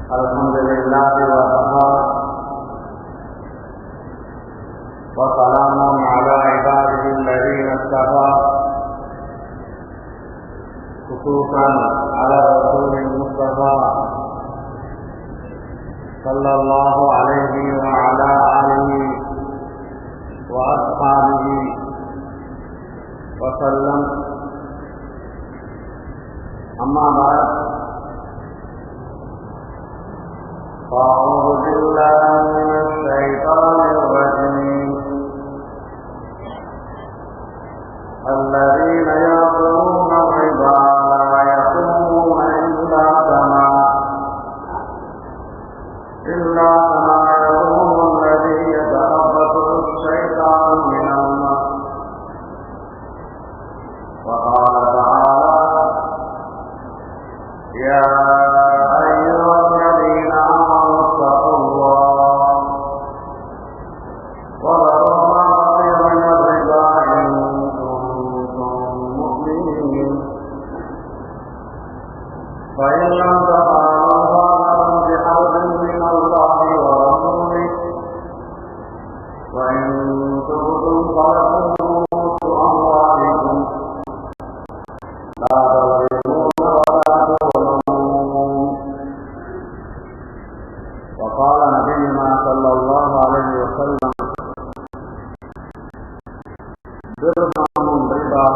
الحمد لله وكفى وسلام على عباده الذين اصطفى خصوصا على رسول المصطفى صلى الله عليه وعلى آله وأصحابه وسلم. أما بعد فأعوذ بالله من الشيطان الرجيم. الذين يأكلون الربا لا يقومون إلا كما يقوم الذي يتخبطه الشيطان من المس. وقال تعالى: يا أيها الذين آمنوا اتقوا الله وذروا ما بقي من الربا إن كنتم مؤمنين، فإن لم تفعلوا فأذنوا بحرب من الله ورسوله، وإن تبتم فلكم رؤوس أموالكم لا تظلمون ولا تظلمون. وقال نبينا صلى الله عليه وسلم: درهم الربا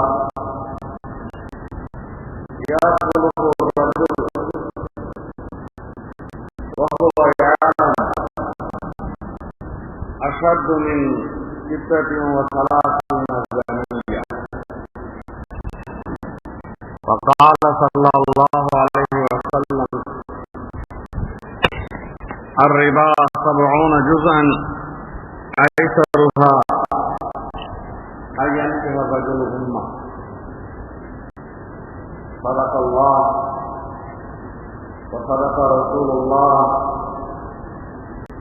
يأكله الرجل وهو يعلم أشد من 36 زانية. فقال صلى الله عليه وسلم: الربا 70 جزءا أيسرها أن ينكح الرجل أمه. صدق الله وصدق رسول الله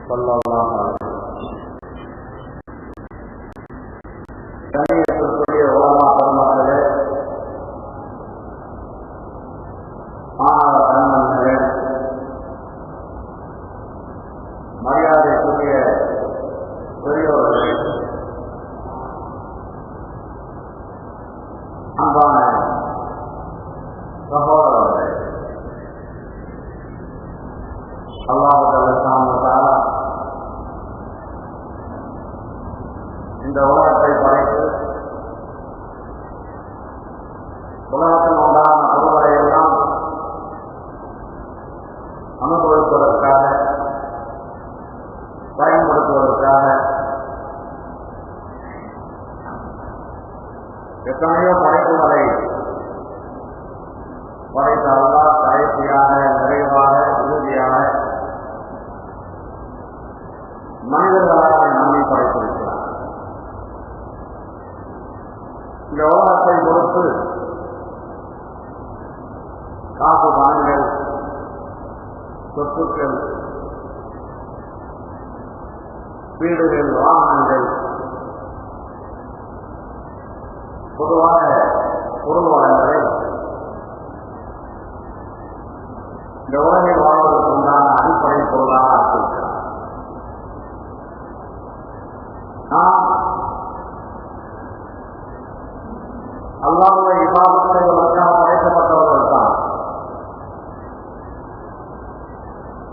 صلى الله عليه وسلم. கண்ணியத்திற்குரிய உலமா பெருமக்களே, மாணவ கண்மணிகளே, மரியாதைக்குரிய பெரியோர்களே, அன்பான சகோதரர்களே, அல்லாஹ் தஆலா இந்த உலகத்தை படைத்து உலகத்தில் உண்டான பொருள்களை எல்லாம் அனுபவிப்பதற்காக, பயன்படுத்துவதற்காக எத்தனையோ படைப்புகளை படைத்த அல்லாஹ் கடைசியாக, நிறைவாக, இறுதியாக மனிதர்களாக நம்மை படைத்திருக்கிறார். இந்த உலகத்தை பொறுத்து காசு, பணங்கள், சொத்துக்கள், வீடுகள், வாகனங்கள், பொதுவாக பொருள் வளங்களை இந்த உலகில் வாழ்வதற்கு உண்டான அடிப்படை பொருளாக ஆக்கியிருக்கிறார். நாம் அல்லாஹ்வை இபாதத் செய்வதற்காக படைக்கப்பட்டவர்கள் தான்.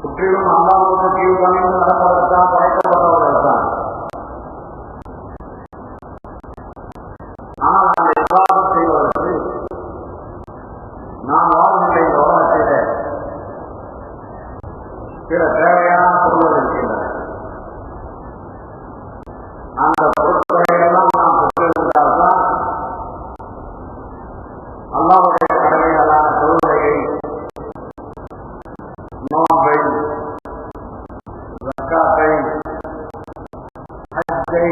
சுற்றிலும் அல்லாஹ்வுக்கு கீழ்ப்பணிந்து நடப்பதற்காக படைக்கப்பட்டவர்கள் தான். ஆனால் அந்த இபாதத் செய்வதற்கு நாம் வாழ்கின்ற இந்த உலகத்திலே சில தேவையான பொருள்கள் இருக்கின்றன. அந்த பொருட்களை எல்லாம் நாம் பெற்றிருந்தால்தான் அல்லாஹ்வுடைய கடமைகளான தொழுகையை, நோன்பை, ஜக்காத்தை, ஹஜ்ஜை,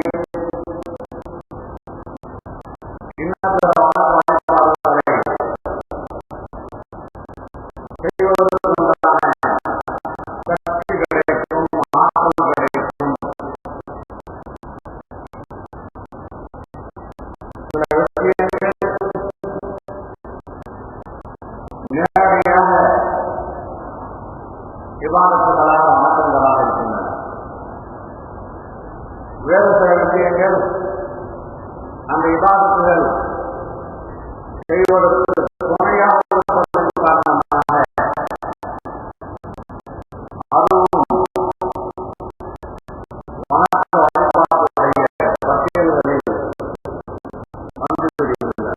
இன்னொரு வழிபாடுகளை செய்வதற்குண்டான சக்தி கிடைக்கும், ஆற்றல் கிடைக்கும். சில விஷயங்கள் நேரடியாக விவாதங்களாக வணக்கங்களாக இருக்கின்றன. வேறு சில விஷயங்கள் அந்த விவாதங்கள் செய்வதற்கு துணையாக காரணமாக அதுவும் வணக்க வழிபாடுடைய பட்டியல்களில் வந்துவிடுகின்றன.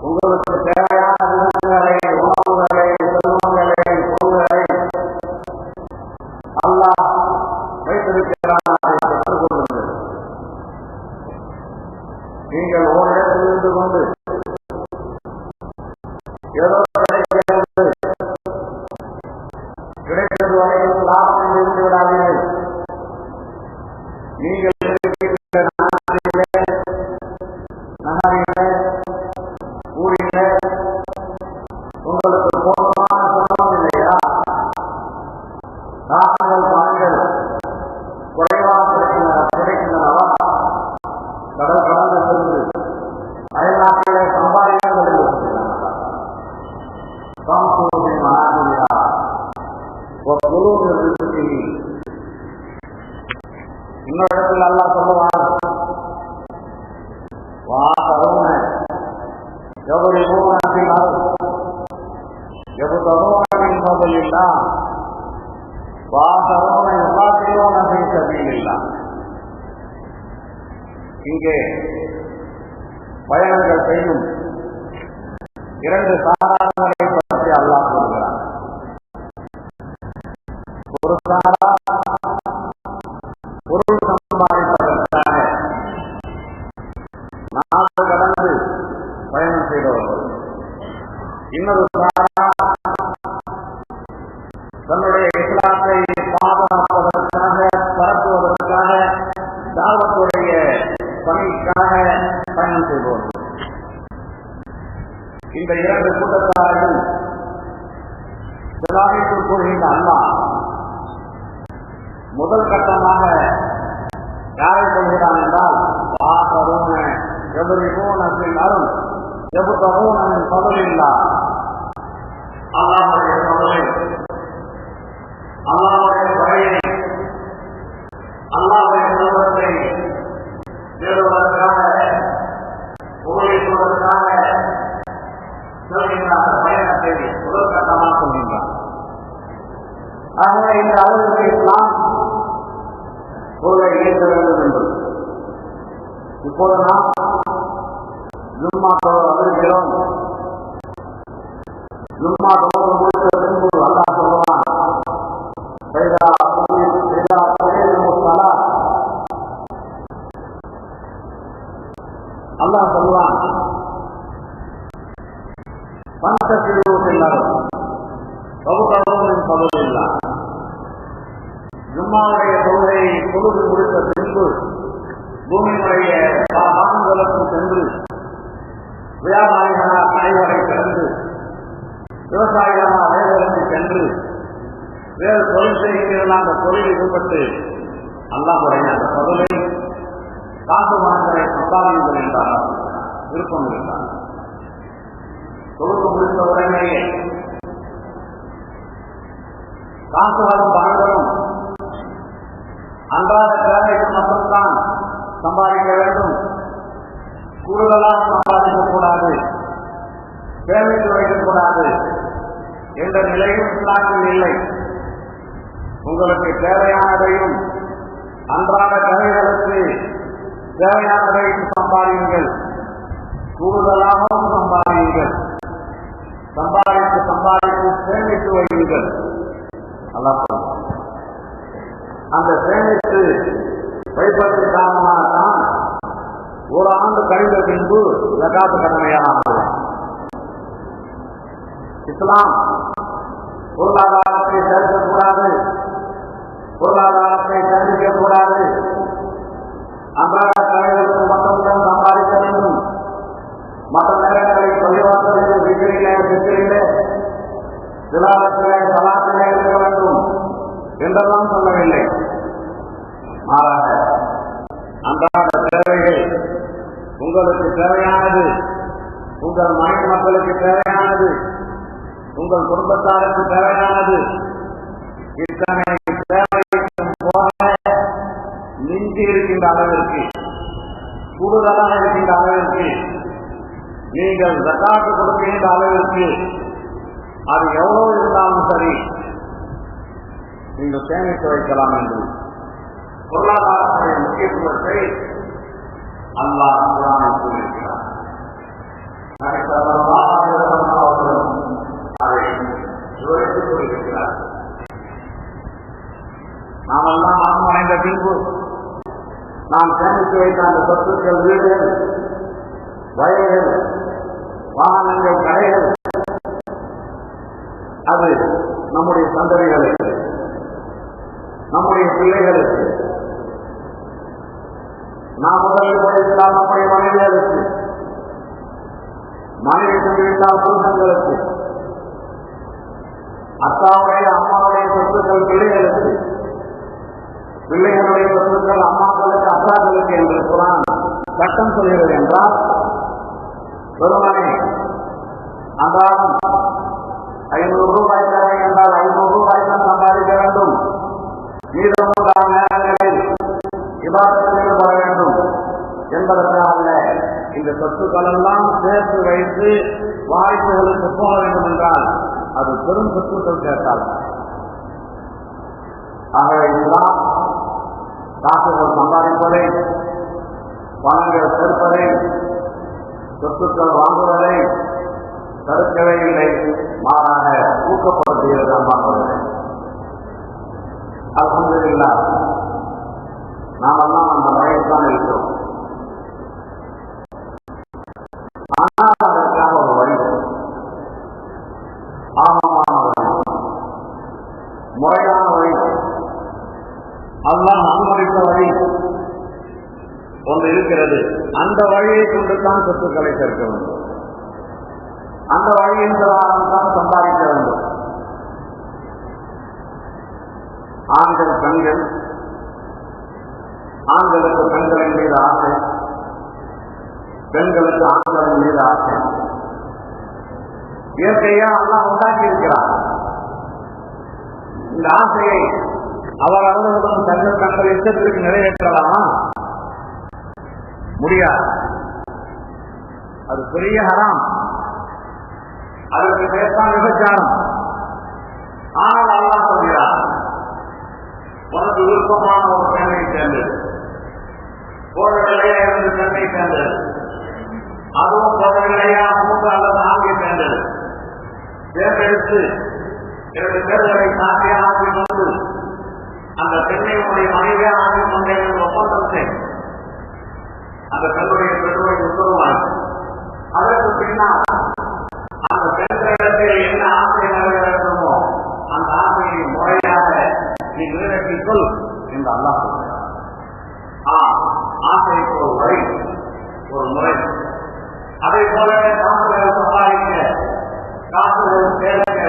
உங்களுக்கு தேவையான விருந்துகளை, உணவுகளை, செல்வங்களை, பொருள்களை அல்லாஹ் வைத்திருக்கிறான். அதை பெற்றுக் கொள்ளுங்கள். நீங்கள் ஓரிடத்தில் இருந்து கொண்டு ஏதோ கிடைத்தது வரையில் லாபம் இருந்து விடாதீர்கள். நீங்கள் நகரிலே ஊரிலே உங்களுக்கு போதுமான செல்வம் இல்லையா? காசுகள் பணங்கள் குறைவாக கிடைக்கின்றனவா? கடல் கடந்து சென்று அயல்நாட்டிலே சம்பாதிகள் இன்னொரு அல்லாஹ் சொல்லுவார், இங்கே பயணங்கள் செய்யும் இரண்டு சாரார்களை பற்றி அல்லாஹ் சொல்கிறார். ஒரு சாரா பொருள் சம்பாதிப்பதற்காக நாடு கடந்து பயணம் செய்தவர்கள். இன்னொரு சாரா தன்னுடைய இஸ்லாத்தை பாதுகாப்பதற்காக, பரப்புவதற்காக, தாவத்துடைய பணிக்காக பயணம் செய்பவர்கள். இந்த இரண்டு கூட்டத்தார்கள் செலாவிற்குள் கூறுகின்ற அல்லாஹ் முதல் கட்டமாக யாரை சொல்கிறான் என்றால், அருள் எபுத்தகோனின் பதவியில்லா அல்லாஹ்வுடைய பதவி, அல்லாஹ்வுடைய வகையை, அல்லாஹ்வுடைய செல்வத்தை தேடுவதற்காக, உபயோகிப்பதற்காக சொல்கின்ற பயணத்தை முதல் கட்டமாக சொல்கின்றார். ஆகவே இந்த அளவிற்கு இஸ்லாம் பொருளை இயக்க வேண்டும் என்பது. இப்போது நாம் ஜும்மா வந்திருக்கிறோம். சம்பாதிக்கிறோம். ஜும்மா தொழுது முடித்த பின்பு அல்லாஹ் சொல்லுவான், அல்லாஹ் சொல்லுவான், ஜும்மாவுடைய தொழுகை தொழுது முடித்த பின்பு பூமியினுடைய வானங்களுக்கு சென்று வியாபாரிகளாக கடைவரை திறந்து விவசாயிகளாக வேலைகளுக்கு சென்று வேறு தொழில் செய்கிறீர்கள் அந்த தொழில் ஈடுபட்டு அல்லாஹ்வுடைய அந்த பொருளை காசு வாங்கலை சம்பாதியுங்கள் என்றார். விருப்பம் இருந்தார். தொழுது முடித்த உடனேயே காசுகளும் பணங்களும் அன்றாட தேவைக்கு மட்டும்தான் சம்பாதிக்க வேண்டும். கூடுதலாக சம்பாதிக்கக்கூடாது, சேமித்து வைக்கக்கூடாது என்ற நிலையும் இஸ்லாமில் இல்லை. உங்களுக்கு தேவையானதையும் அன்றாட தேவைகளுக்கு தேவையானதையும் சம்பாதியுங்கள், கூடுதலாகவும் சம்பாதியுங்கள், சம்பாதித்து சேமித்து வையுங்கள். அல்லாஹ் அந்த சேமித்து வைப்பதற்கு காரணமாகத்தான் ஒரு ஆண்டு கழிந்த பின்பு ஜகாத் கடமையானது. இஸ்லாம் பொருளாதாரத்தை சேர்க்கக்கூடாது, பொருளாதாரத்தை சேமிக்கக்கூடாது, அன்றாட தேவைகளுக்கு மட்டும்தான் சம்பாதிக்க வேண்டும், மற்ற நேரங்களை பள்ளிவாச வேண்டும், விக்கிரிலே விழாவத்திலே சலாத்திலே இருக்க வேண்டும் என்றெல்லாம் சொல்லவில்லை. மாறாக அன்றாட தேவைகள் உங்களுக்கு தேவையானது, உங்கள் மனைவி மக்களுக்கு தேவையானது, உங்கள் குடும்பத்தாருக்கு தேவையானது, இத்தனை தேவைக்கும் போக மிஞ்சி இருக்கின்ற அளவிற்கு, கூடுதலாக இருக்கின்ற அளவிற்கு, நீங்கள் ஜகாத் கொடுக்கின்ற அளவிற்கு, அது எவ்வளவு இருந்தாலும் சரி நீங்கள் சேமித்து வைக்கலாம் என்று பொருளாதாரத்துடைய முக்கியத்துவத்தை அல்லாஹ் குர்ஆனில் கூறியிருக்கிறார். அதை விவரித்துக் கொண்டிருக்கிறார். நாமெல்லாம் மரணம் அடைந்த பின்பு நாம் சேமித்து வைத்த அந்த சொத்துக்கள், வீடுகள், வயல்கள், வாகனங்கள், கடைகள், அது நம்முடைய சந்ததிகளுக்கு, நம்முடைய பிள்ளைகளுக்கு, நாம் முதலில் படித்தால் நம்முடைய மனைவிகளுக்கு, மனைவி சென்றுவிட்டால் புருஷங்களுக்கு, அத்தாவுடைய அம்மாவுடைய சொத்துக்கள் பிள்ளைகளுக்கு, பிள்ளைகளுடைய சொத்துக்கள் அம்மாக்களுக்கு, அத்தாக்களுக்கு என்று குர்ஆன் சட்டம் சொல்கிறது. என்றால் பெருமனே அன்றாடம் 500 ரூபாய் தேவை என்றால் 500 ரூபாய் தான் சம்பாதிக்க வேண்டும். மீதமுண்டான நேரங்களில் இபாதத்தில் ஈடுபட வேண்டும் என்பதற்காக இந்த சொத்துக்கள் எல்லாம் சேர்த்து வைத்து வாய்ப்புகளுக்கு போக வேண்டும் என்றால் அது பெரும் சொத்துக்கள் சேர்த்தால். ஆகவே இஸ்லாம் காசுகள் சம்பாதிப்பதை, பணங்கள் சேர்ப்பதை, சொத்துக்கள் வாங்குவதை தடுக்கவே இல்லை, மாறாக ஊக்கப்படுத்துகிறது. அம்மாக்களை அல்ஹம்துலில்லாஹ் நாமெல்லாம் அந்த வயசுதான் இருக்கிறோம். ஆனால் அதற்காக ஒரு வழி, ஆழமான வழி, முறையான வழி, அல்லாஹ் அனுமதித்த வழி ஒன்று இருக்கிறது. அந்த வழியை கொண்டுதான் சொத்துக்களை சேர்க்க வேண்டும். அந்த வழியின் பிரகாரம் தான் சம்பாதிக்க வேண்டும். ஆண்கள் பெண்கள், ஆண்களுக்கு பெண்களின் மீது ஆசை, பெண்களுக்கு ஆண்களின் மீது ஆசை. இயற்கையா அல்லாஹ் உண்டாக்கி இருக்கிறார். இந்த ஆசையை அவர் அவர்களுடன் தங்கள் இஷ்டத்திற்கு நிறைவேற்றலாமா? முடியாது. அது பெரிய ஹராம், அதற்கு பேசான் விபச்சாரம். ஆனால் அல்லாஹ் சொல்கிறார், உனக்கு விருப்பமான ஒரு பெண்ணை சேர்ந்தது, போடவில்லையா இருந்து பெண்ணை சேர்ந்தது, அதுவும் போடவில்லையா மூத்த தேர்ந்தெடுத்து 2 பேர்களை சாட்சியாக ஆக்கிக் கொண்டு அந்த பெண்ணை உடைய மனைவியாக ஆக்கிக் கொண்டேன் என்று ஒப்பந்தம் செய். அந்த பெண்ணுடைய பெற்றோரை உத்தரவாக அதற்கு பின்னால் அந்த பெண்களிடத்தில் என்ன ஆசை நிறைவேற்றமோ அந்த ஆசையை முறையாக நீ நிறைவேற்றிக் கொள் என்று அல்லாஹ் சொல்கிறார். ஆசைக்கு ஒரு வழி, ஒரு முறை. அதே போலவே காசுகள் சம்பாதிக்க, காசுகள் சேர்க்க,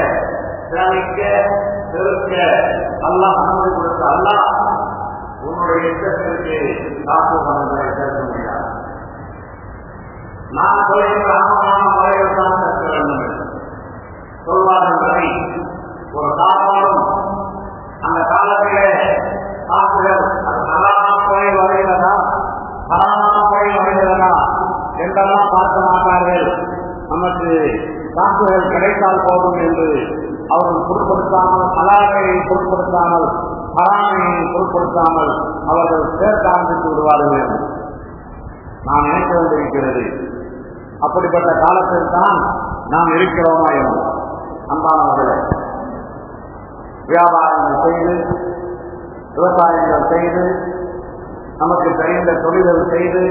சேமிக்க, பெருக்க அல்லாஹ் அனுமதி கொடுத்த அல்லாஹ் உன்னுடைய இஷ்டத்திற்கு காசு பணங்களை சேர்க்க முடியாது. நான் சொல்கின்ற அகமான முறையில் தான் சேர்க்க வேண்டும் என்று சொல்வார்கள். ஒரு காலம் அந்த காலத்திலே காசுகள் நலான போய் வருகிறதா, பராமான போய் வருகிறதா என்றெல்லாம் பார்க்க மாட்டார்கள். நமக்கு காசுகள் கிடைத்தால் போதும் என்று அவர்கள் பொருட்படுத்தாமல், ஹலாலை பொருட்படுத்தாமல், ஹராமையை பொருட்படுத்தாமல் அவர்கள் சேர்க்க ஆரம்பித்து விடுவார்கள். நாம் நினைக்க வேண்டியிருக்கிறது, அப்படிப்பட்ட காலத்தில் தான் நாம் இருக்கிறோமா என்று. அன்பானவர்களே, வியாபாரங்கள் செய்து, விவசாயங்கள் செய்து, நமக்கு தெரிந்த தொழில்கள் செய்து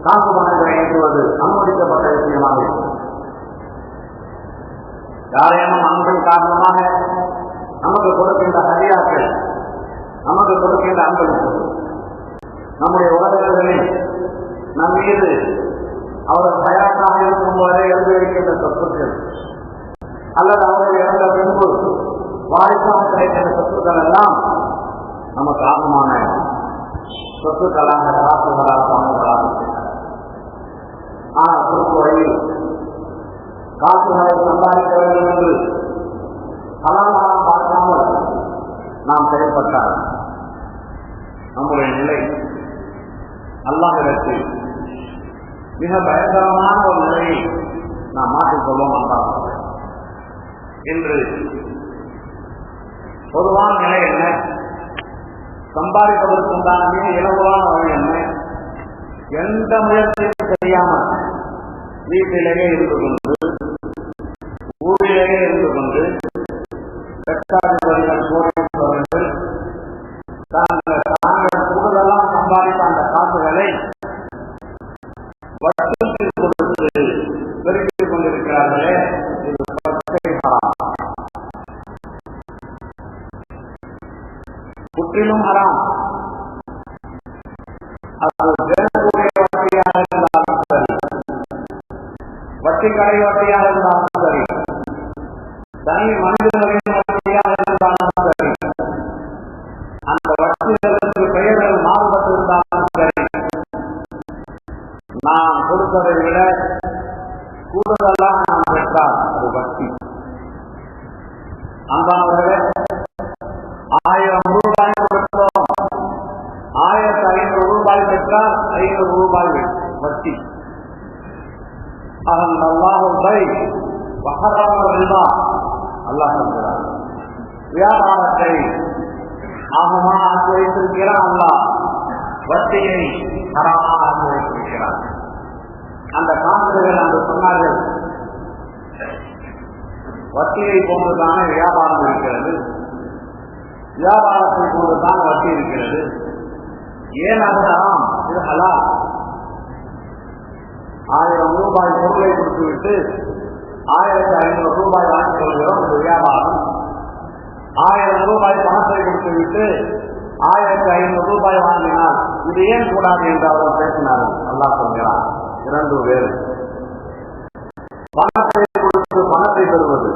காசு பணங்களை ஈட்டுவது அனுமதிக்கப்பட்ட விஷயமாக இருக்கிறது. யாரேனும் அன்பின் காரணமாக நமக்கு கொடுக்கின்ற ஹரியாக்கள், நமக்கு கொடுக்கின்ற அன்பளிப்பு, நம்முடைய உறவினர்களில் நம் மீது அவர்கள் தயாராக இருக்கும் போதே எழுதி வைக்கின்ற சொத்துக்கள் அல்லது அவர்கள் இறந்த பின்பு வாரிசாக கிடைக்கின்ற சொத்துக்கள் எல்லாம் நமக்கு ஆகமான சொத்துக்களாக, காசுகளாக, பணங்களாக. ஆனால் குறுக்கு வழியில் காசுகளை சம்பாதிக்க வேண்டும் என்று கலாச்சாரம் பார்க்காமல் நாம் செயல்பட்டால் நம்முடைய நிலை அல்லாஹ்விடத்தில் மிக பயங்கரமான ஒரு நிலையை நாம் மாற்றிக்கொள்வோம். என்றால் இன்று பொதுவான நிலை என்ன, சம்பாதிப்பதற்குண்டான மிக இலகுவான வழி என்ன, எந்த முயற்சியும் செய்யாமல் வீட்டிலேயே இருந்து கொண்டு, ஊரிலேயே இருந்து கொண்டு, பெற்றாதிபதிகள் கோரிக்கை தாங்கள் கூடுதலாக சம்பாதித்த அந்த காசுகளை வட்டிக்கு கொடுத்து பெருக்கிக் கொண்டிருக்கிறார்களே, இது முற்றிலும் ஹராம். அது வேறக்கூடிய வட்டியாக இருந்தாலும் சரி, வட்டி கடை வட்டியாக இருந்தாலும் சரி, தனி மனிதர்களின் வட்டியாக இருந்தாலும் சரி, அந்த வட்டிகளுக்கு பெயர்கள் மாறுபட்டிருந்தாலும் சரி, நாம் கொடுத்ததை விட கூடுதலாக நாம் பெற்றால் அது வட்டி. அன்பானவர்களே, 1000 ரூபாய் கொடுத்தோம், 1500 ரூபாய் பெற்றால் 500 ரூபாய் வட்டி. அல்லாஹ் சொல்கிறார், வியாபாரத்தை ஆகமாக ஆக்கி வைத்திருக்கிறான் அல்லாஹ், வட்டியை ஹராமாக ஆக்கி வைத்திருக்கிறார். அந்த காண்பர்கள் அன்று சொன்னார்கள், வட்டியை போன்றுதான வியாபாரம் இருக்கிறது, வியாபாரத்தை போன்றுதான் வட்டி இருக்கிறது, ஏன் அது ஹராம்? இது ஹலால். 1000 ரூபாய் பொருளை கொடுத்துவிட்டு 1500 ரூபாய் வாங்கிக் கொள்கிறோம், இது வியாபாரம். 1000 ரூபாய் பணத்தை கொடுத்துவிட்டு 1500 ரூபாய் வாங்கினால் இது ஏன் கூடாது என்று அவர்கள் பேசினார்கள். அல்லாஹ் சொல்கிறார், 2 வேறு. பணத்தை கொடுத்து பணத்தை பெறுவது,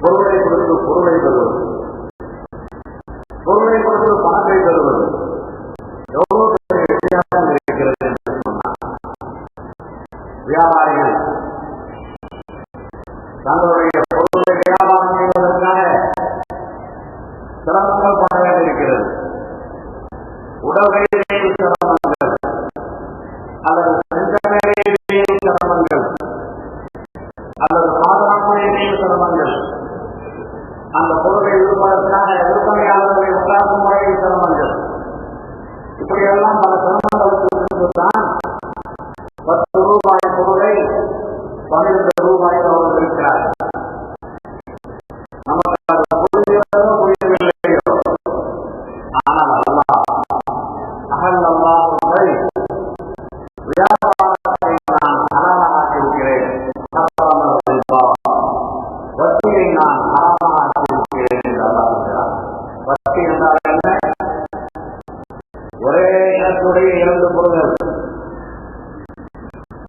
பொருளை கொடுத்து பொருளை பெறுவது, பொருளை கொடுத்து பணத்தை பெறுவது எவ்வளவு வித்தியாசம் இருக்கிறது என்று சொன்னார். வியாபாரிகள் தங்களுடைய பொருளை வியாபாரம் செய்வதற்காக சிரமங்கள் பட வேண்டியிருக்கிறது. உடல் ரீதியாக சிரமங்கள் அல்லது சிந்தனையிலேயே சிரமங்கள் அல்லது பாதுகாப்பிலேயே சிரமங்கள், அந்த பொருளை விற்பதற்காக விற்பனையாளர்களை உண்டாக்கும் முறையில் சிரமங்கள், இப்படியெல்லாம் பல சிரமங்களுக்கு தான் 10 ரூபாய் பொருளை 12 ரூபாய் ஒரே இனத்துடைய இரண்டு பொருள்கள்,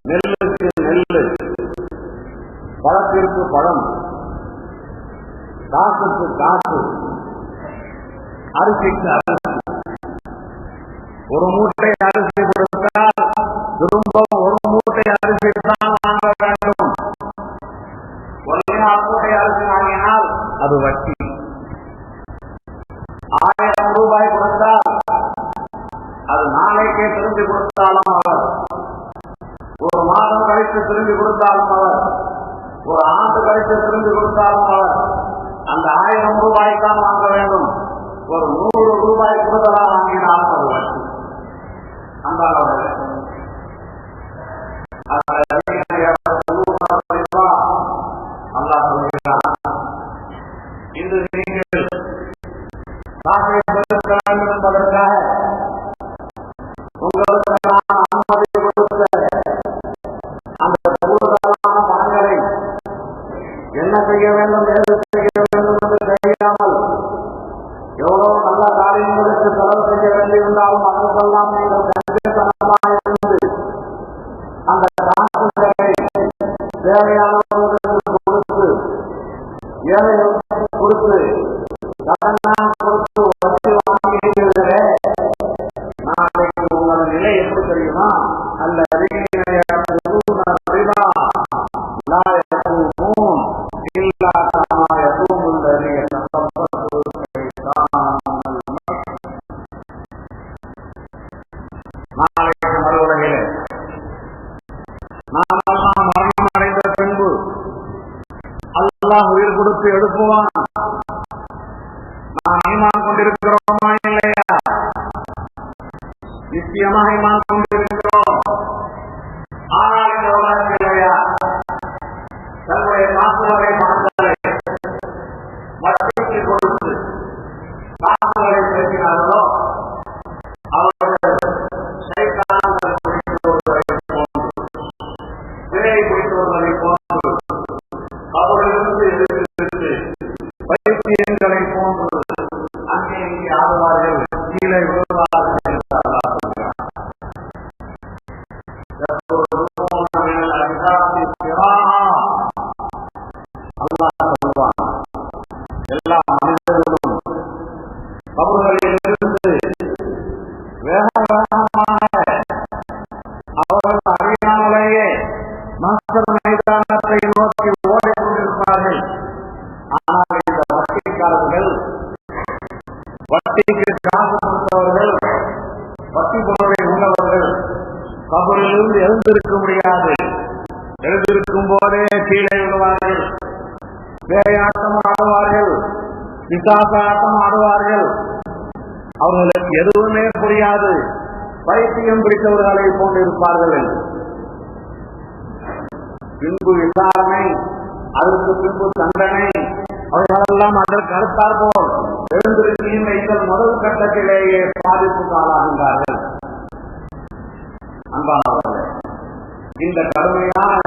நெல்லுக்கு நெல்லு, பழத்திற்கு பழம், காசுக்கு காசு, அரிசிக்கு அரிசி. ஒரு மூட்டை அரிசி கொடுத்தால் திரும்ப ஒரு மூட்டை அரிசி தான் வாங்க வேண்டும். ஒரே மூட்டை அரிசி வாங்கினால் அது வட்டி. 1000 ரூபாய் கொடுத்தால் அது நாளைக்கே திரும்பி கொடுத்தாலும் அவர், ஒரு மாதம் கழித்து திரும்பி கொடுத்தாலும் அவர், ஒரு ஆண்டு கழித்து திரும்பி கொடுத்தாலும் அவர் அந்த 1000 ரூபாய்தான் வாங்க வேண்டும். ஒரு 100 ரூபாய் கூடுதலா வாங்கினாலும் அது வட்டி. அந்த அல்லாஹ் சொல்கிறார், இன்று நீங்கள் காசை பெருக்க வேண்டும் என்பதற்காக உங்களுக்கு நான் அனுமதி கொடுத்த அந்த கூடுதலான பணங்களை என்ன செய்ய வேண்டும், ஏது செய்ய வேண்டும் என்று தெரியாமல் எவ்வளவு நல்ல காரியங்களுக்கு செலவு செய்ய வேண்டியிருந்தாலும் அதற்கெல்லாம் நீங்கள் கண்டிப்பாக இருந்து அந்த காசுகளை தேவையானவர்களுக்கு கொடுத்து, ஏழைகளுக்கு கொடுத்து, கடனாக கொடுத்து வட்டி வாங்கியிருக்கிறே, நாளைக்கு உங்கள் நிலை எப்படி தெரியுமா? அல்ல நாளைக்கு மறு உலகிலே நாமெல்லாம் மரணம் அடைந்த பின்பு அல்லாஹ் உயிர் கொடுத்து எழுப்புவான். நாம் ஈமான் கொண்டிருக்கிறோமா இல்லையா? நிச்சயமாக ஈமான் கொண்டிருக்கிறோம். ஆனால் இந்த உலகத்தில் இல்லையா, தன்னுடைய காசுகளை பணங்களை வட்டிக்கு கொடுத்து காசுகளை பேசினார்களோ அவர்கள் சிறையை பிடித்தவர்களை போன்று, அவர்களிருந்து எதிர்த்து பைத்தியங்களை போன்று அங்கே இங்கே ஆடுவார்கள், கீழே விழுவார்கள். எல்லா மனிதர்களும் கபர்களில் இருந்து வேக வேகமாக அவர்கள் அறியாமலேயே மாஸ்டர் மைதானத்தை நோக்கி ஓடிக்கொண்டிருப்பார்கள். ஆனால் இந்த வட்டிக்காரர்கள், வட்டிக்கு காசு கொடுத்தவர்கள், வட்டி பொருளை உள்ளவர்கள் கபரிலிருந்து எழுந்திருக்க முடியாது. எழுந்திருக்கும் போதே கீழே விடுவார்கள், பேயாட்டம் ஆடுவார்கள், விசாச ஆட்டம் ஆடுவார்கள். அவர்களுக்கு எதுவுமே புரியாது, பைத்தியம் பிடித்தவர்களை போன்றிருப்பார்கள் என்று. பின்பு விசாரணை, அதற்கு பின்பு தண்டனை, அவர்களெல்லாம் அதற்கு அடுத்தார் போல் எழுந்திருக்கையும் வைத்தல் முதல் கட்டத்திலேயே பாதிப்புக்கு ஆளாகின்றார்கள். அன்பானவர்களே, இந்த கடுமையான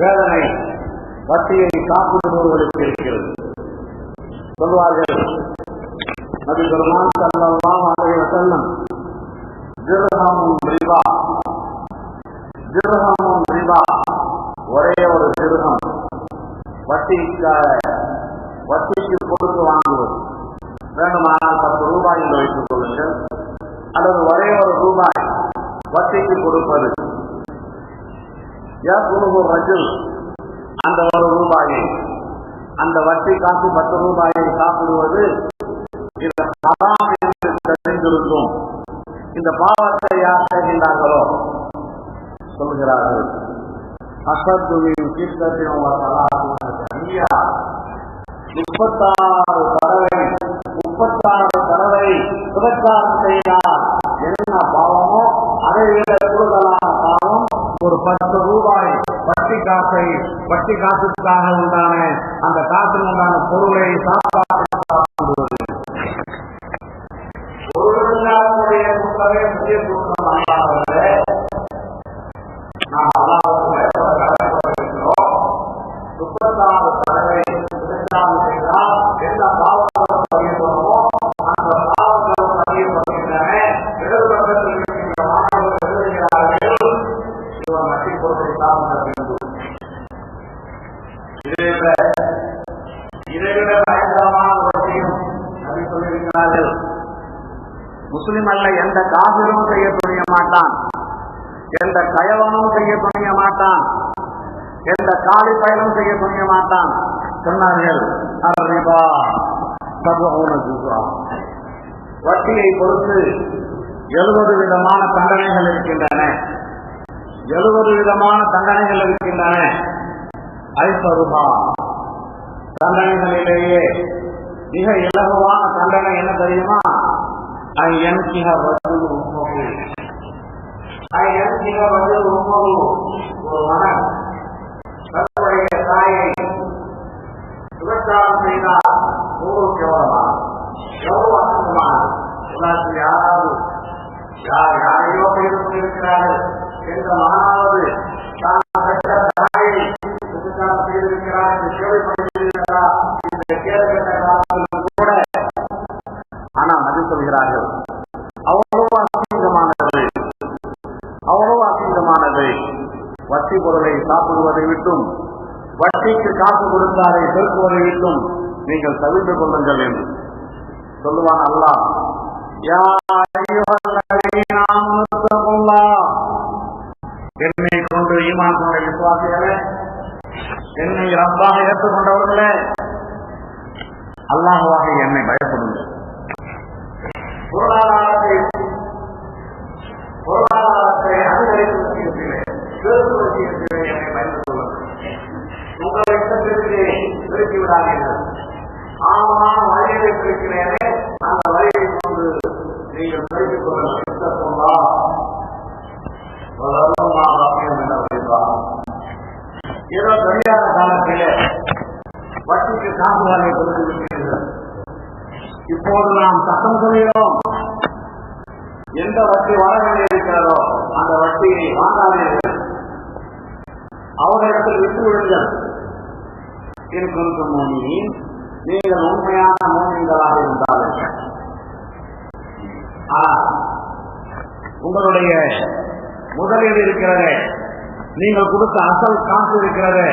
வேதனை வட்டியை சாப்பிடுபவர்களுக்கு இருக்கிறது. சொல்வார்கள், நபி பெருமான் ஸல்லல்லாஹு அலைஹி வஸல்லம், திர்ஹமுன் ரிபா, திர்ஹமுன் ரிபா, ஒரே ஒரு திர்ஹம் வட்டிக்கு கொடுத்து வாங்குவது. வேண்டுமானால் 10 ரூபாய் என்று வைத்துக் கொள்ளுங்கள், அல்லது ஒரே ஒரு ரூபாய் வட்டிக்கு கொடுப்பது. ரஜுல் அந்த ஒரு ரூபாயை, அந்த வட்டி காசு 10 ரூபாயை சாப்பிடுவது இந்த ஹராம் என்று தெரிந்திருக்கும். இந்த பாவத்தை யார் செய்கின்றார்களோ சொல்கிறார்கள், அசத்துவின் கீர்த்தத்தின் 36 தடவை பிரச்சாரம் செய்தார். என்ன பாவமோ அதை விட கூடுதலான பாவம் ஒரு 10 ரூபாய் வட்டி காசுக்காக உண்டான அந்த காசுக்கு உண்டான பொருளை சாப்பிடுவது. ஒருவருடைய முன்னரே முக்கிய குற்றம் ஆகாதவர்களே, நாம் அல்லாஹ்விடமிருக்கிறோம். 36 தடவை பிரச்சாரம் செய்தால் எந்த பாவங்களும் அறியப்படுமோ அந்த பாவங்களும் அறியப்படுகின்றன. முஸ்லிம் அல்ல எந்த காபிரும் செய்ய துணிய மாட்டான், எந்த கயவனும் செய்ய துணிய மாட்டான், எந்த காலி பயனும் செய்ய துணிய மாட்டான். சொன்னார்கள் வட்டியை பொறுத்து 70 விதமான தண்டனைகள் இருக்கின்றன. 70 விதமான தண்டனைகள் இருக்கின்றன. ஐசருபா தண்டனைகளிலேயே மிக இலகுவான தண்டனை என்ன தெரியுமா? ஒரு மகன் தன்னுடைய தாயை விபச்சாரம் செய்தால் கேவலமா எவ்வளவு அசுத்தமான உலகத்தில் யாரையோ செய்து கொண்டிருக்கிறார்கள் என்ற மகனாவது தான் பெற்ற தாயை விபச்சாரம் செய்திருக்கிறார் என்று கேள்விப்பட்டிருக்கிறார். இந்த கேள்வி கேட்ட காலத்தில் கூட ஆனால் அது சொல்கிறார்கள் அவ்வளவு அசிங்கமானது, அவ்வளவு அசிங்கமானது. வட்டி பொருளை சாப்பிடுவதை விட்டும் வட்டிக்கு காசு கொடுத்தாரை செலுத்துவதை விட்டும் நீங்கள் தவிர்த்து கொள்ளுங்கள் என்று சொல்லுவான் அல்லாஹ். என்னை கொண்டு ஈமான் கொண்ட விசுவாசிகளே, என்னை ரப்பாக ஏற்றுக்கொண்டவர்களே, அல்லாஹ்வாக என்னை பயப்படுங்கள். பொருளாதாரத்தை அதிகரித்து என்னை பயந்து கொள்ளுங்கள். உங்களை இஷ்டத்திற்கு திருப்பி விடாதீர்கள். ஆமான வழியை இருக்கிறேனே அந்த வழியை கொண்டு நீங்கள் திருப்பிக் கொள்ளுங்கள். ஏதோ தெரியாத காலத்திலே வட்டிக்கு காசுகளை கொடுத்து விட்டீர்கள். இப்போது நாம் சட்டம் சொல்கிறோம், எந்த வட்டி வர வேண்டியிருக்கிறதோ அந்த வட்டியை வாங்காதீர்கள், அவரிடத்தில் விட்டு விடுங்கள். இருக்கும் மோனியின் நீங்கள் உண்மையான மோனியங்களாக இருந்தார்கள். உங்களுடைய முதலீடு இருக்கிறதே, நீங்கள் கொடுத்த அசல் காசு இருக்கிறதே,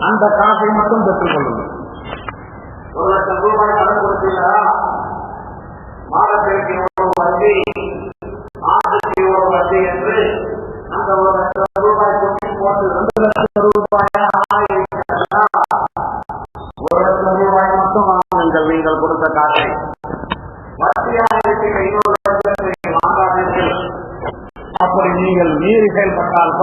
அந்த காசை மட்டும் பெற்றுக் கொள்ளுங்கள். 1 லட்சம் ரூபாய் கடன் கொடுத்தீங்களா? மாதத்திற்கு எவ்வளவு வட்டி, ஆண்டுக்கு எவ்வளவு வட்டி என்று அந்த 1 லட்சம் ரூபாய் கொட்டி போட்டு 2 லட்சம் ரூபாயாக ஆகியிருக்கிறதா? 1 லட்சம் ரூபாய் மட்டும் வாங்குங்கள். நீங்கள் கொடுத்த காசை வட்டியாக இருக்கிற 2 லட்சத்தை வாங்காதீர்கள். அப்படி நீங்கள் மீறி செயல்பட்டால்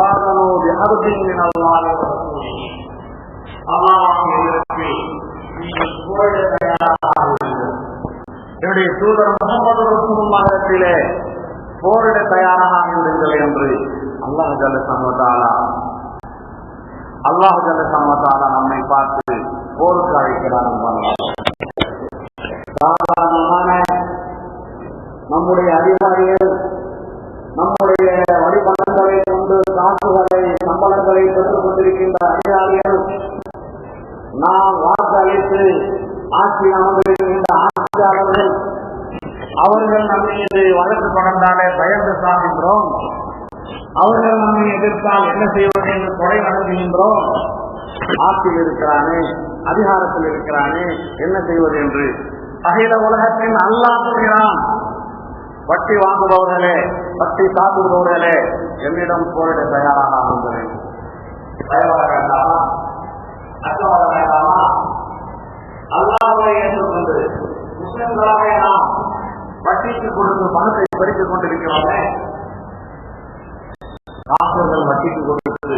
என்னுடைய தூதர் முகமது ரசூலுல்லாஹிலே போரிட தயாராக இருந்தீர்கள் என்று அல்லாஹ் ஜல்ல ஸமதாலா நம்மை பார்த்து போருக்கு அழைக்கிறார். சாதாரணமான நம்முடைய அதிகாரிகள் நம்முடைய வழிபணங்களை கொண்டு காசுகளை சம்பளங்களை பெற்றுக் கொண்டிருக்கின்ற அதிகாரிகள், நாம் வாக்களித்து ஆட்சி அமர்ந்திருக்கின்ற ஆட்சியாளர்கள், அவர்கள் நம்மை மீது வழக்கு தொடர்ந்தாலே பயந்து சாகின்றோம். அவர்கள் நம்மை எதிர்த்தால் என்ன செய்வது என்று கொலை நடத்துகின்றோம். ஆட்சியில் இருக்கிறானே, அதிகாரத்தில் இருக்கிறானே, என்ன செய்வது என்று அகில உலகத்தின் அல்லாஹ் சொல்கிறான். வட்டி வாங்குபவர்களே, வட்டி சாப்பிடுபவர்களே, என்னிடம் போரிட தயாராக ஆகுங்கள். பயப்பட வேண்டாமா? அச்சப்பட வேண்டாமா? அல்லாஹ்வை ஏற்றுக்கொண்டு முஸ்லிம்களாக நாம் வட்டிக்கு கொடுத்து பணத்தை பறித்துக் கொண்டிருக்கிறோமே, காசுகள் வட்டிக்கு கொடுத்து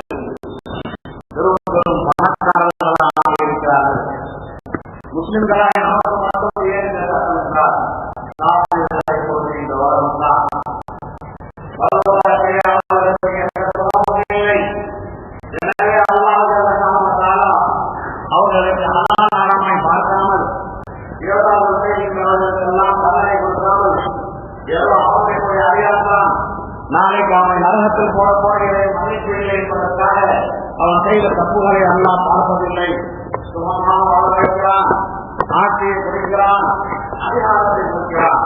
பெரும் பணக்காரர்களாக இருக்கிறார்கள். முஸ்லிம்களாக நமக்கு மட்டும் ஏன் என்றால் இந்த வாரம் தான் எனவே அவர்களுக்கு அல்லாஹ்வை பார்க்காமல், ஏதாவது செய்திகளெல்லாம் தண்டனை கொடுக்காமல், ஏதோ அவர்களுடைய அறியாதான் நாளைக்கு அவனை நரகத்தில் போட போகிறேன் மன்னிக்கவில்லை என்பதற்காக அவன் செய்த தப்புகளை அல்லாஹ் பார்ப்பதில்லை. சுகமாக வாழ்கிறான், ஆட்சியை கொடுக்கிறான், அதிகாரத்தை கொடுக்கிறான்.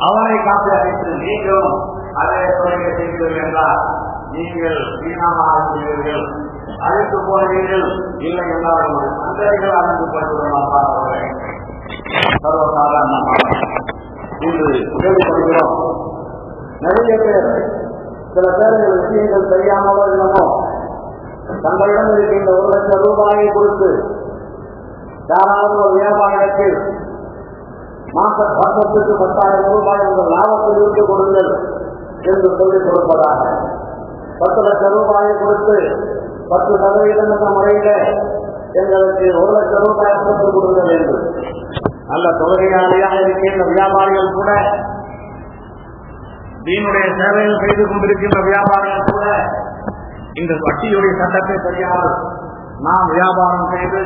அவனை காப்பி அழைத்து நீங்களும் அதே தொழிலை செய்கிறீர்கள் என்றால் நீங்கள் வீணாக ஆகிறீர்கள், அழைத்து போகிறீர்கள். இல்லை என்றால் உங்களுடைய சந்தேகங்கள் அறிந்து கொள்கிறோம். சர்வசாதாரணமாக இன்று கேள்விப்படுகிறோம். நிறைய பேர் சில பேர்கள் விஷயங்கள் தெரியாமலோ இல்லமோ தங்களிடம் இருக்கின்ற 1 லட்சம் ரூபாயை கொடுத்து யாராவது ஒரு வியாபாரத்தில் வருஷத்துக்கு 10,000 ரூபாய் உங்கள் லாபத்தில் இருந்து கொடுங்கள் என்று சொல்லிக் கொடுப்பதாக, 10 லட்சம் ரூபாயை கொடுத்து 10% என்ற முறையில எங்களுக்கு 1 லட்சம் ரூபாயை கொடுத்து கொடுங்கள் என்று நல்ல தொழிலாளியாக இருக்கின்ற வியாபாரிகள் கூட, தீனுடைய சேவையில் செய்து கொண்டிருக்கின்ற வியாபாரிகள் கூட இந்த வட்டியுடைய சட்டத்தை தெரியாமல் நாம் வியாபாரம் செய்து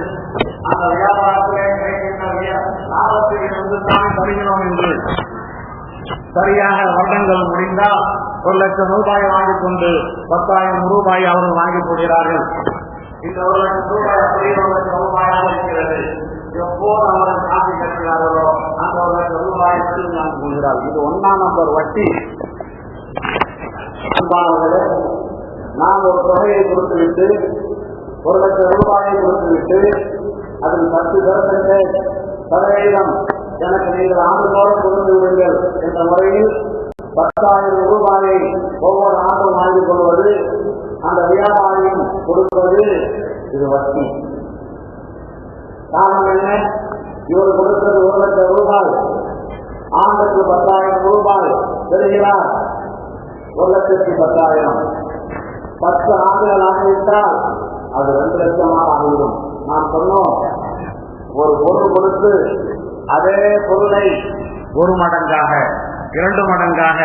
அந்த வியாபாரத்திலே கிடைக்கின்ற லாபத்தில் இருந்து தான் தருகிறோம் என்று சரியாக வருடங்கள் முடிந்தால் 1 லட்சம் ரூபாய் வாங்கிக் கொண்டு 10,000 ரூபாய் அவர்கள் வாங்கிக் கொள்கிறார்கள். இந்த 1 லட்சம் ரூபாய் அப்படியே 1 லட்சம் ரூபாயாக இருக்கிறது. எப்போது அவர்கள் காப்பி கட்டுகிறார்களோ அந்த 1 லட்சம் ரூபாயை திரும்பி வாங்கிக் கொள்கிறார்கள். இது 1ஆம் நம்பர் வட்டி. நாம் ஒரு தொகையை கொடுத்துவிட்டு 1 லட்சம் ரூபாயை கொடுத்துவிட்டு அதில் 10% எனக்கு நீங்கள் ஆண்டுதோறும் கொடுத்து விடுங்கள் என்ற முறையில் 10,000 ரூபாயை ஒவ்வொரு ஆண்டும் வாங்கிக் கொள்வது, அந்த வியாபாரியும் கொடுப்பது, இது வட்டி. காரணம் என்ன? இவர் கொடுத்தது 1 லட்சம் ரூபாய், ஆண்டுக்கு 10,000 ரூபாய் பெறுகிறார். 1,10,000 10 ஆண்டுகள் ஆகிவிட்டால் அது 2 லட்சமாக ஆகிவிடும். நாம் சொன்னோம், ஒரு பொருள் கொடுத்து அதே பொருளை 1 மடங்காக 2 மடங்காக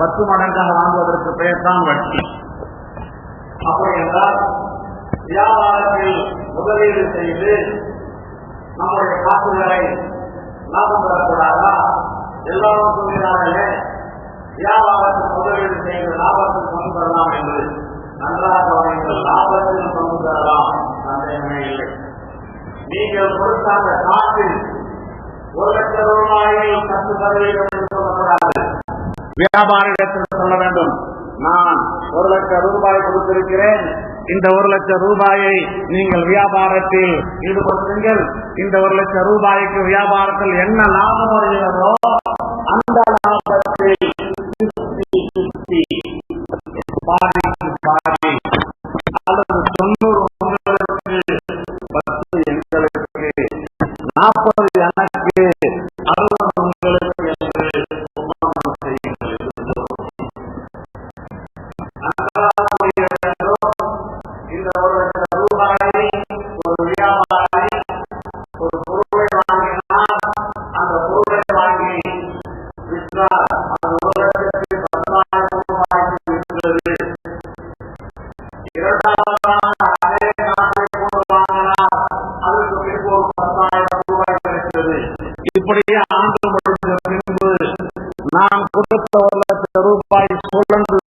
10 மடங்காக வாங்குவதற்கு பெயர் தான் வட்டி. அப்படி என்றால் வியாபாரத்தில் முதலீடு செய்து நம்முடைய காசுகளை லாபம் பெறக்கூடாதா? எல்லாரும் சொல்கிறார்களே, வியாபாரத்தில் முதலீடு செய்து லாபத்தில் பங்கு பெறலாம் என்று. நன்றாக கவனிங்கள், லாபத்தில் பங்கு பெறலாம், சந்தேகமே இல்லை. நீங்கள் கொடுத்த அந்த காற்றில் 1 லட்சம் ரூபாயில் 10% என்று சொல்லக்கூடாது. வியாபாரிடத்தில் சொல்ல வேண்டும், நான் 1 லட்சம் ரூபாய் கொடுத்திருக்கிறேன், இந்த 1 லட்சம் ரூபாயை நீங்கள் வியாபாரத்தில் ஈடுபடுத்துங்கள். இந்த 1 லட்சம் ரூபாய்க்கு வியாபாரத்தில் என்ன லாபம் வருகிறதோ அந்த லாபத்தில் பாதி அல்லது 90 உங்களுக்கு, 10 எங்களுக்கு, 40 எனக்கு, 60 உங்களுக்கு என்று ஒப்பந்தம் செய்யுங்கள். இந்த 1 லட்சம் ரூபாயை ஒரு வியாபாரி ஒரு பொருளை வாங்கினால் அந்த பொருளை வாங்கி விற்றார், அது 1,10,000 ரூபாய்க்கு விற்கிறது. இரண்டாவதாக அதே காசை கொண்டு வாங்கினார், அதுக்கு பின்பு 10,000 ரூபாய் கிடைத்தது. இப்படியே ஆண்டு முடிந்த பின்பு நாம் கொடுத்த 1 லட்சம் ரூபாய் சுழன்று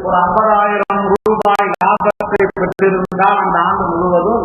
ஒரு 50,000 ரூபாய் லாபத்தை பெற்றிருந்தால் அந்த ஆண்டு முழுவதும்